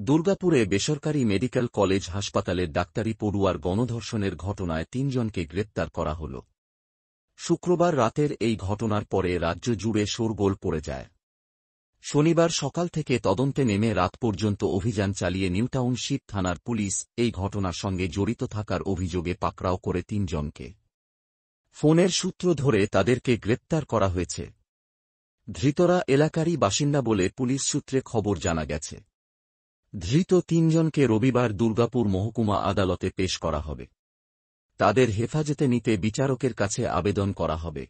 দুর্গাপুরে বেসরকারি medical college হাসপাতালের ডাক্তারি পড়ুয়ার গণধর্ষণের ঘটনায় ৩ জনকে গ্রেপ্তার করা হল। শুক্রবার রাতের এই ঘটনার পরে রাজ্য জুড়ে শোরগোল পড়ে যায়। শনিবার সকাল থেকে তদন্তে নেমে রাত পর্যন্ত অভিযান চালিয়ে নিউটাউনশিপ থানার পুলিশ এই ঘটনার সঙ্গে জড়িত থাকার অভিযোগে পাকড়াও করে ৩ জনকে। ফোনের সূত্র ধরে তাদেরকে গ্রেপ্তার করা হয়েছে। ধৃতরা এলাকারই বাসিন্দা বলে পুলিশ সূত্রে খবর জানা গেছে। ধৃত ৩ জনকে রবিবার দুর্গাপুর মহকুমা আদালতে পেশ করা হবে। তাদের হেফাজতে নিতে বিচারকের কাছে আবেদন করা হবে।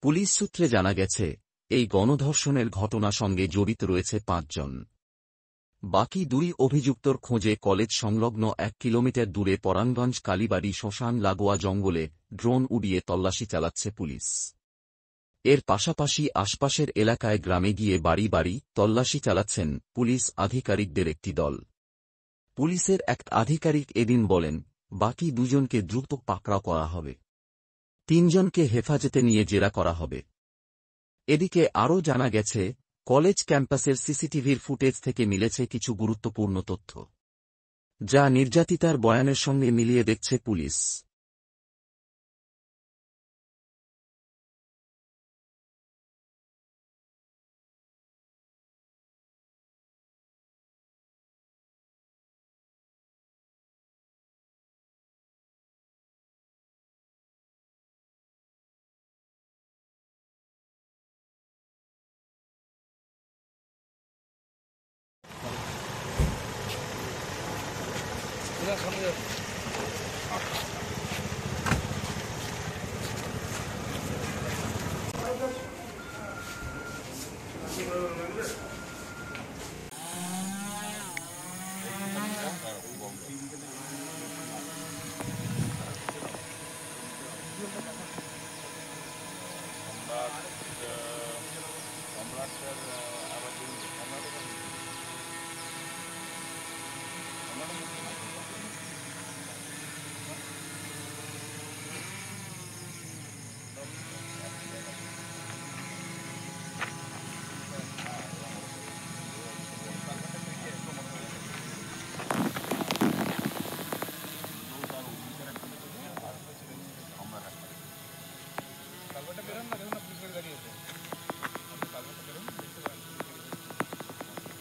পুলিশ সূত্রে জানা গেছে, এই গণধর্ষণের ঘটনা সঙ্গে জড়িত রয়েছে ৫ জন। বাকি ২ অভিযুক্তর খোঁজে কলেজ সংলগ্ন ১ কিলোমিটার দূরে পরাণগঞ্জ কালীবাড়ি শ্মশান লাগোয়া জঙ্গলে ড্রোন উড়িয়ে তল্লাশি চালাচ্ছে পুলিশ। এর পাশাপাশি আশপাশের এলাকায় গ্রামে গিয়ে বাড়ি বাড়ি তল্লাশি চালাচ্ছেন পুলিশ আধিকারিকদের একটি দল। পুলিশের এক আধিকারিক এদিন বলেন, বাকি ২ জনকে দ্রুত পাকড়াও করা হবে। ৩ জনকে হেফাজতে নিয়ে জেরা করা হবে। এদিকে আরও জানা গেছে, কলেজ ক্যাম্পাসের সিসিটিভির ফুটেজ থেকে মিলেছে কিছু গুরুত্বপূর্ণ তথ্য, যা নির্যাতিতার বয়ানের সঙ্গে মিলিয়ে দেখছে পুলিশ। সম্রাটের